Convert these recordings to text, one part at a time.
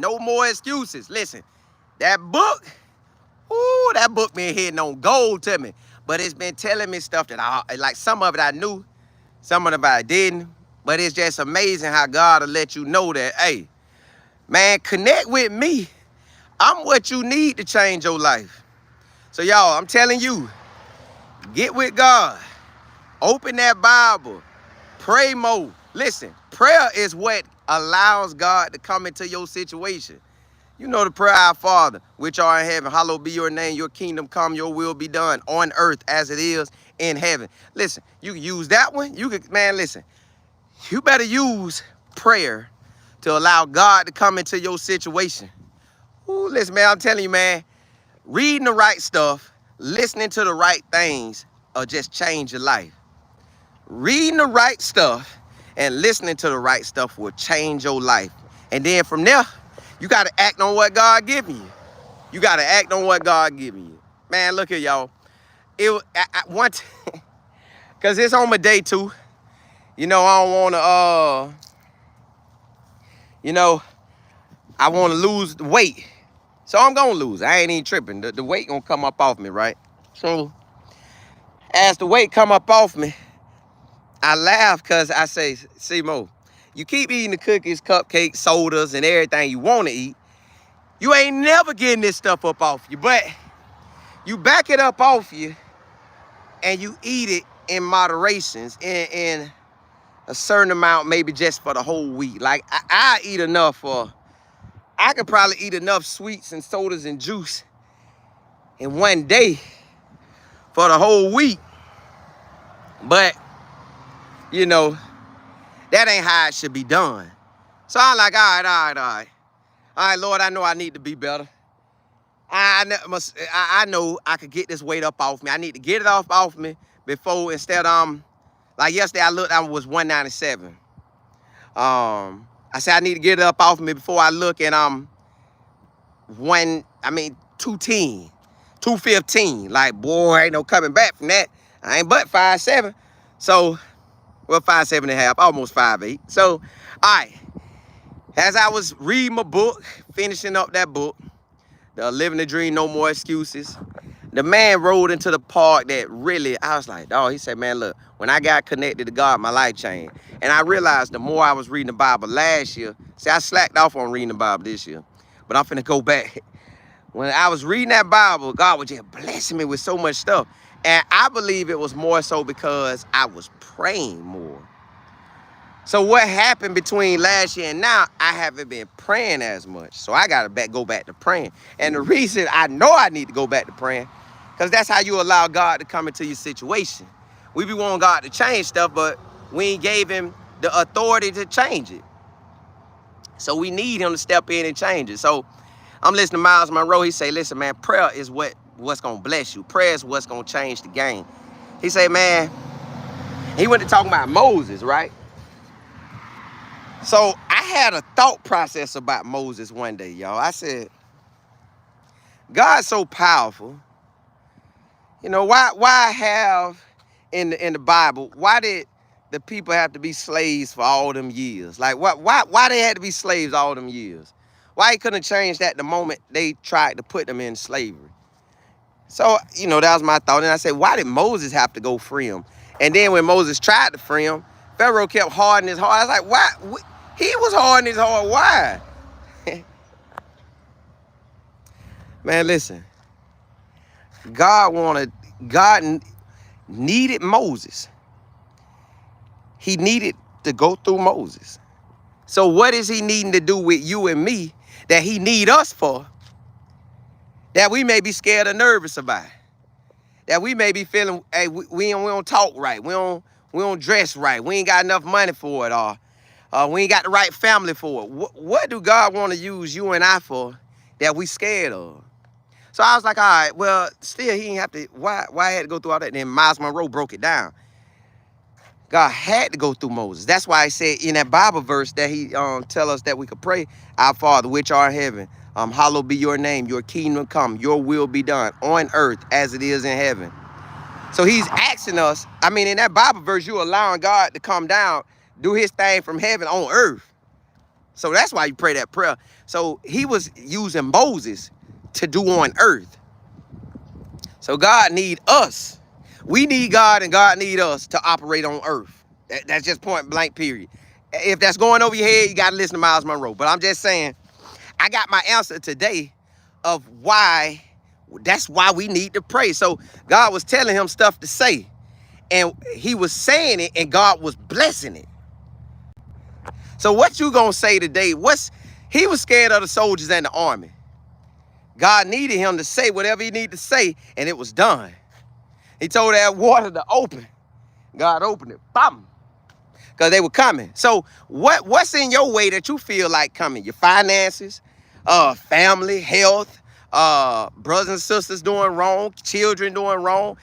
No More Excuses. Listen, that book, ooh, that book been hitting on gold to me. But it's been telling me stuff that like some of it I knew, some of it I didn't. But it's just amazing how God will let you know that, hey, man, connect with me. I'm what you need to change your life. So y'all, I'm telling you, get with God. Open that Bible. Pray more. Listen, prayer is what allows God to come into your situation. You know the prayer, Our Father, which art in heaven, hallowed be your name, your kingdom come, your will be done on earth as it is in heaven. Listen, you can use that one. You can, man, listen, you better use prayer to allow God to come into your situation. Ooh, listen, man, I'm telling you, man, reading the right stuff, listening to the right things, will just change your life. Reading the right stuff and listening to the right stuff will change your life. And then from there, you got to act on what God giving you. You got to act on what God giving you. Man, look here, y'all. Because it's on my day too. You know, I don't want to, you know, I want to lose the weight. So I'm going to lose. I ain't even tripping. The weight going to come up off me, right? So as the weight come up off me, I laugh because I say, Simo, you keep eating the cookies, cupcakes, sodas, and everything you want to eat. You ain't never getting this stuff up off you, but you back it up off you and you eat it in moderations, in a certain amount, maybe just for the whole week. Like I eat enough for, I could probably eat enough sweets and sodas and juice in one day for the whole week. But, you know, that ain't how it should be done. So I'm like, all right, Lord, I know I need to be better. I know I could get this weight up off me. I need to get it off me before, instead like yesterday I looked, I was 197. I said I need to get it up off me before I look, and 210, 215. Like, boy, ain't no coming back from that. I ain't but 5'7". So, well, 5'7.5", almost 5'8". So, all right. As I was reading my book, finishing up that book, the Living the Dream, No More Excuses, the man rode into the park that really, I was like, dog, he said, man, look, when I got connected to God, my life changed. And I realized the more I was reading the Bible last year, see, I slacked off on reading the Bible this year, but I'm finna go back. When I was reading that Bible, God was just blessing me with so much stuff. And I believe it was more so because I was praying more. So what happened between last year and now, I haven't been praying as much. So I got to go back to praying. And the reason I know I need to go back to praying, because that's how you allow God to come into your situation. We be wanting God to change stuff, but we ain't gave him the authority to change it. So we need him to step in and change it. So I'm listening to Miles Monroe. He say, listen, man, prayer is what's going to bless you. Prayer is what's going to change the game. He say, man, he went to talking about Moses, right? So I had a thought process about Moses one day, y'all. I said, God's so powerful. You know, why have in the Bible, why did the people have to be slaves for all them years? Like, why they had to be slaves all them years? Why he couldn't change that the moment they tried to put them in slavery? So, you know, that was my thought. And I said, why did Moses have to go free him? And then when Moses tried to free him, Pharaoh kept hardening his heart. I was like, why? He was hardening his heart. Why? Man, listen. God needed Moses. He needed to go through Moses. So what is he needing to do with you and me that he need us for, that we may be scared or nervous about? That we may be feeling, hey, we don't talk right. We don't dress right. We ain't got enough money for it, or we ain't got the right family for it. What do God want to use you and I for that we scared of? So I was like, all right, well, still he didn't have to, why he had to go through all that? And then Miles Monroe broke it down. God had to go through Moses. That's why he said in that Bible verse that he tell us that we could pray, Our Father, which art in heaven, hallowed be your name, your kingdom come, your will be done on earth as it is in heaven. So he's asking us, I mean, in that Bible verse, you're allowing God to come down, do his thing from heaven on earth. So that's why you pray that prayer. So he was using Moses to do on earth. So God need us. We need God and God need us to operate on earth. That's just point blank, period. If that's going over your head, you got to listen to Miles Monroe. But I'm just saying, I got my answer today of why, that's why we need to pray. So God was telling him stuff to say. And he was saying it and God was blessing it. So what you gonna say today? He was scared of the soldiers and the army. God needed him to say whatever he needed to say, and it was done. He told that water to open. God opened it. Bam. Because they were coming. So what's in your way that you feel like coming? Your finances, family, health, brothers and sisters doing wrong, children doing wrong,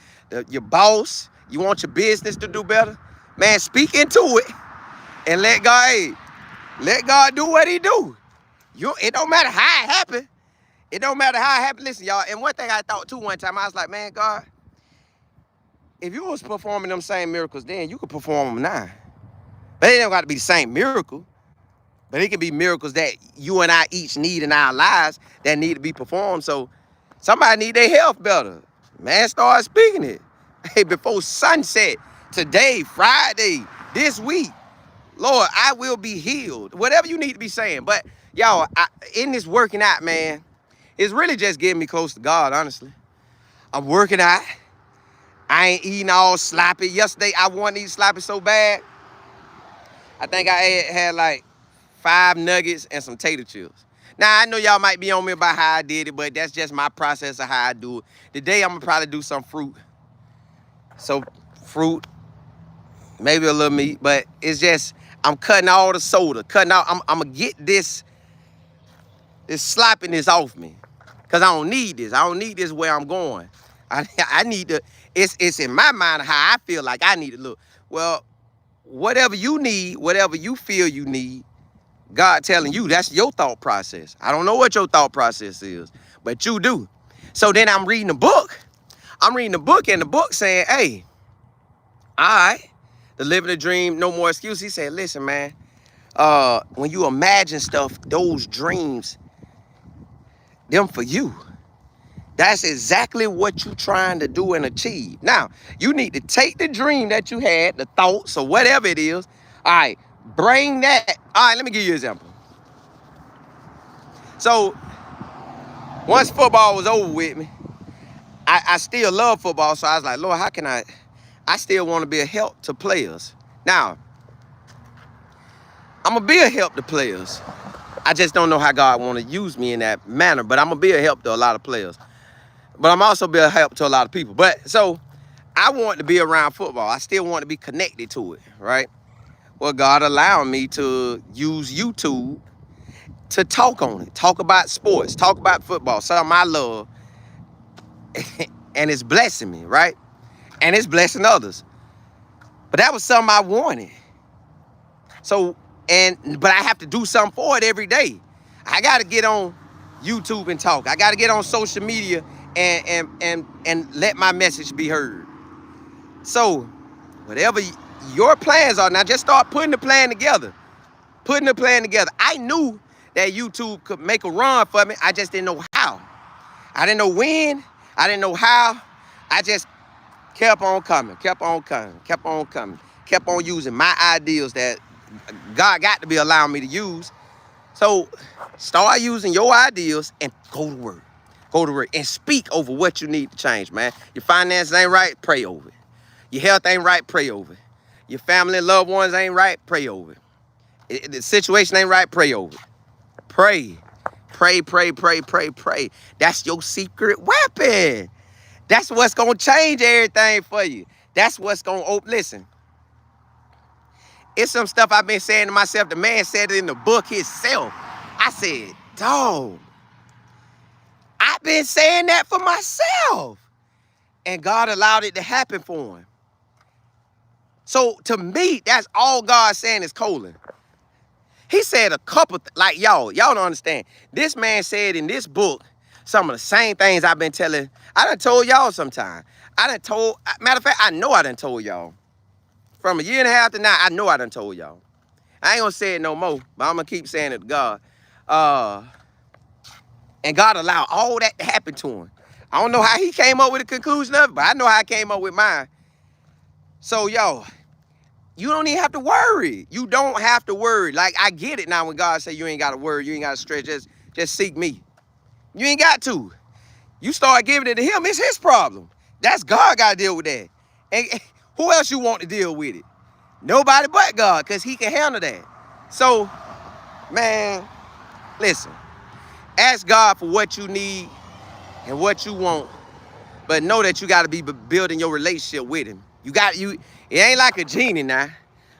your boss, you want your business to do better? Man, speak into it and let God do what he do. It don't matter how it happened. It don't matter how it happened. Listen, y'all, and one thing I thought too one time, I was like, man, God, if you was performing them same miracles then, you could perform them now. But it don't got to be the same miracle. But it can be miracles that you and I each need in our lives that need to be performed. So somebody need their health better. Man, start speaking it. Hey, before sunset, today, Friday, this week, Lord, I will be healed. Whatever you need to be saying. But y'all, in this working out, man, it's really just getting me close to God, honestly. I'm working out. I ain't eating all sloppy. Yesterday, I wanted to eat sloppy so bad. I think I had like 5 nuggets and some tater chips. Now, I know y'all might be on me about how I did it, but that's just my process of how I do it. Today, I'm going to probably do some fruit. So, fruit, maybe a little meat, but it's just, I'm cutting all the soda, cutting out, I'm going to get this sloppiness off me. Because I don't need this. I don't need this where I'm going. I need to, it's in my mind how I feel like I need to look. Well, whatever you need, whatever you feel you need, God telling you, that's your thought process. I don't know what your thought process is, but you do. So then I'm reading a book. I'm reading a book, and the book saying, hey, all right, the living the dream, no more excuse. He said, listen, man, when you imagine stuff, those dreams, them for you. That's exactly what you're trying to do and achieve. Now, you need to take the dream that you had, the thoughts or whatever it is. All right, bring that. All right, let me give you an example. So, once football was over with me, I still love football. So I was like, Lord, how can I still want to be a help to players. Now, I'm going to be a help to players. I just don't know how God want to use me in that manner, but I'm going to be a help to a lot of players. But I'm also be a help to a lot of people. But so I want to be around football. I still want to be connected to it, right? Well, God allowed me to use YouTube to talk on it, talk about sports, talk about football, something I love. And it's blessing me, right? And it's blessing others. But that was something I wanted. So, but I have to do something for it every day. I got to get on YouTube and talk. I got to get on social media and let my message be heard. So, whatever your plans are, now just start putting the plan together. Putting the plan together. I knew that YouTube could make a run for me. I just didn't know how. I didn't know when. I didn't know how. I just kept on coming, kept on coming, kept on coming, kept on using my ideas that God got to be allowing me to use. So start using your ideas and go to work. Go to work and speak over what you need to change, man. Your finances ain't right, pray over it. Your health ain't right, pray over it. Your family and loved ones ain't right, pray over it. The situation ain't right, pray over it. Pray. Pray, pray, pray, pray, pray. That's your secret weapon. That's what's going to change everything for you. That's what's going to open. Listen, it's some stuff I've been saying to myself. The man said it in the book himself. I said, dog, I've been saying that for myself. And God allowed it to happen for him. So to me, that's all God saying is colon. He said a couple, like y'all don't understand. This man said in this book some of the same things I've been telling. I done told y'all sometime. Matter of fact, I know I done told y'all. From a year and a half to now, I know I done told y'all. I ain't gonna say it no more, but I'm gonna keep saying it to God. Uh, and God allowed all that to happen to him. I don't know how he came up with the conclusion of it, but I know how I came up with mine. So, yo, you don't even have to worry. You don't have to worry. Like, I get it now when God say you ain't got to worry, you ain't got to stretch, just seek me. You ain't got to. You start giving it to him, it's his problem. That's God got to deal with that. And who else you want to deal with it? Nobody but God, because he can handle that. So, man, listen. Ask God for what you need and what you want, but know that you got to be building your relationship with him. It ain't like a genie now,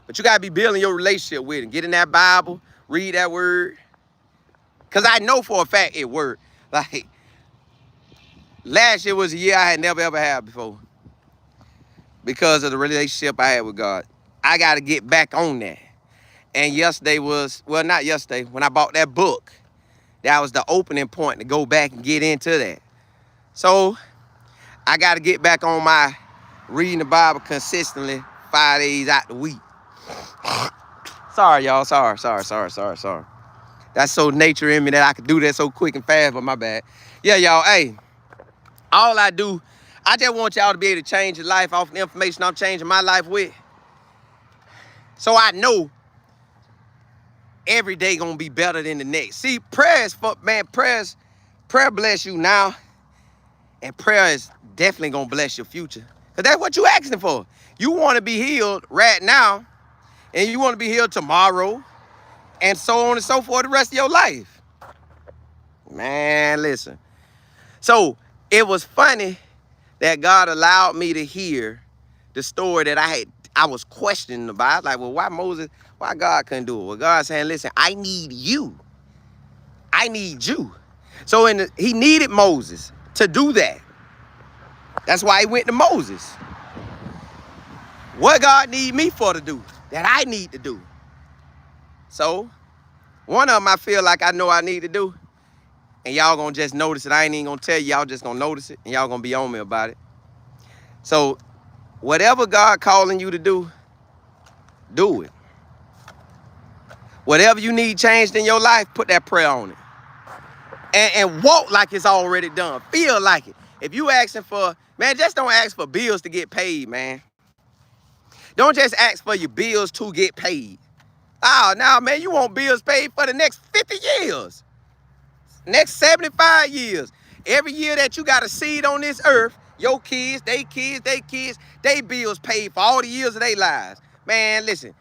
but you got to be building your relationship with him. Get in that Bible, read that word. Because I know for a fact it worked. Like, last year was a year I had never, ever had before because of the relationship I had with God. I got to get back on that. And yesterday was, well, not yesterday, when I bought that book, that was the opening point to go back and get into that. So I got to get back on my reading the Bible consistently 5 days out the week. Sorry, y'all. Sorry. That's so nature in me that I could do that so quick and fast, but my bad. Yeah, y'all, hey, all I do, I just want y'all to be able to change your life off the information I'm changing my life with. So I know every day gonna be better than the next. See, prayer bless you now, and prayer is definitely gonna bless your future. Because that's what you asking for. You want to be healed right now, and you want to be healed tomorrow, and so on and so forth the rest of your life. Man, listen. So it was funny that God allowed me to hear the story that I was questioning about. Like, well, why God couldn't do it? Well, God saying, listen, I need you. I need you. So he needed Moses to do that. That's why he went to Moses. What God need me for to do that I need to do? So one of them I feel like I know I need to do, and y'all gonna just notice it. I ain't even gonna tell y'all, just gonna notice it, and y'all gonna be on me about it. So whatever God calling you to do it. Whatever you need changed in your life, put that prayer on it. And walk like it's already done. Feel like it. If you asking for, man, just don't ask for bills to get paid, man. Don't just ask for your bills to get paid. Oh, now, man, you want bills paid for the next 50 years. Next 75 years. Every year that you got a seed on this earth, your kids, they bills paid for all the years of their lives. Man, listen.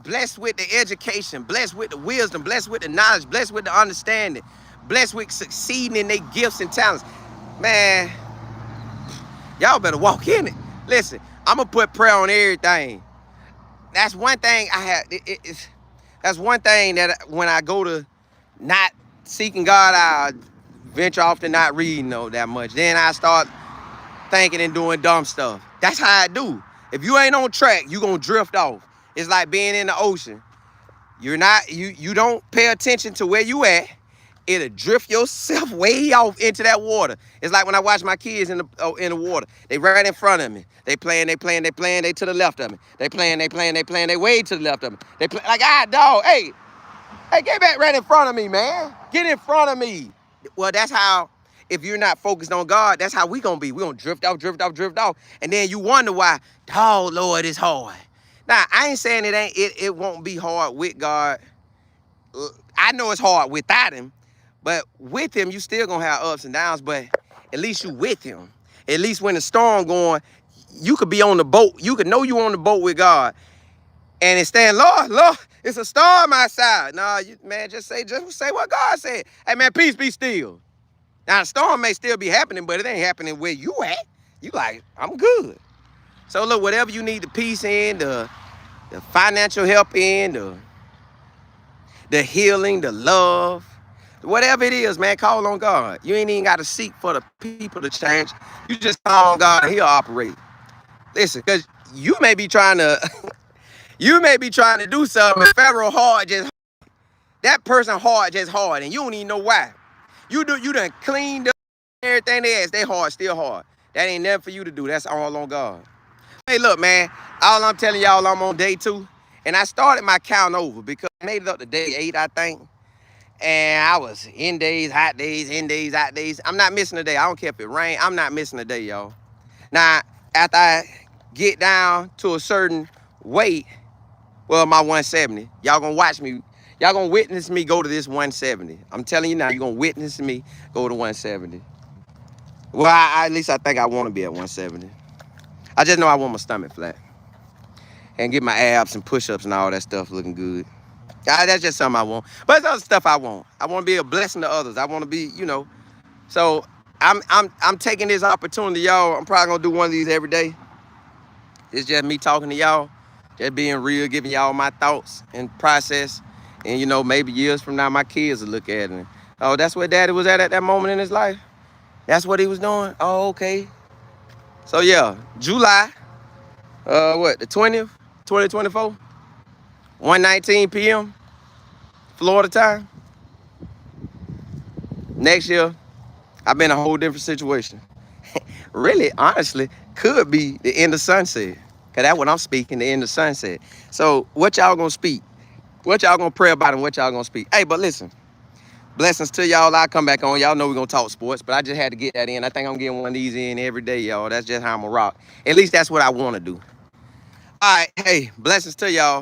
Blessed with the education, blessed with the wisdom, blessed with the knowledge, blessed with the understanding, blessed with succeeding in their gifts and talents. Man, y'all better walk in it. Listen, I'm going to put prayer on everything. That's one thing I have. That's one thing that when I go to not seeking God, I venture off to not reading that much. Then I start thinking and doing dumb stuff. That's how I do. If you ain't on track, you going to drift off. It's like being in the ocean. You don't pay attention to where you at. It'll drift yourself way off into that water. It's like when I watch my kids in the water. They right in front of me. They playing, they to the left of me. They playing, they way to the left of me. They play like, dog, hey, get back right in front of me, man. Get in front of me. Well, that's how, if you're not focused on God, that's how we gonna be. We gonna drift off. And then you wonder why, oh, Lord, it's hard. Now, I ain't saying it won't be hard with God. I know it's hard without him, but with him, you still gonna have ups and downs, but at least you with him. At least when the storm going, you could be on the boat. You could know you on the boat with God. And it's saying, Lord, it's a storm outside. No, man, just say what God said. Hey, man, peace be still. Now, the storm may still be happening, but it ain't happening where you at. You like, I'm good. So look, whatever you need the peace in, the financial help in, the healing, the love, whatever it is, man, call on God. You ain't even got to seek for the people to change. You just call on God and he'll operate. Listen, because you may be trying to do something and Pharaoh hard just, that person hard just hard, and you don't even know why. You done cleaned up everything they ask, they hard, still hard. That ain't nothing for you to do. That's all on God. Hey, look, man, all I'm telling y'all, I'm on day 2, And I started my count over because I made it up to day 8, I think. And I was in days, hot days, in days, hot days. I'm not missing a day. I don't care if it rain. I'm not missing a day, y'all. Now, after I get down to a certain weight, well, my 170, y'all gonna watch me. Y'all gonna witness me go to this 170. I'm telling you now, you're gonna witness me go to 170. Well, at least I think I want to be at 170. I just know I want my stomach flat and get my abs and push-ups and all that stuff looking good. That's just something I want. But it's other stuff I want. I want to be a blessing to others. I want to be, So I'm taking this opportunity, y'all. I'm probably gonna do one of these every day. It's just me talking to y'all, just being real, giving y'all my thoughts and process. And maybe years from now, my kids will look at it and, oh, that's where Daddy was at that moment in his life. That's what he was doing. Oh, okay. So yeah, July, the 20th, 2024, 1:19 p.m. Florida time. Next year, I've been in a whole different situation. Really, honestly, could be the end of sunset. Cause that's what I'm speaking, the end of sunset. So what y'all gonna speak? What y'all gonna pray about and what y'all gonna speak? Hey, but listen, blessings to y'all. I'll come back on. Y'all know we're gonna talk sports, but I just had to get that in. I think I'm getting one of these in every day, y'all. That's just how I'm gonna rock. At least that's what I wanna do. All right, hey, blessings to y'all.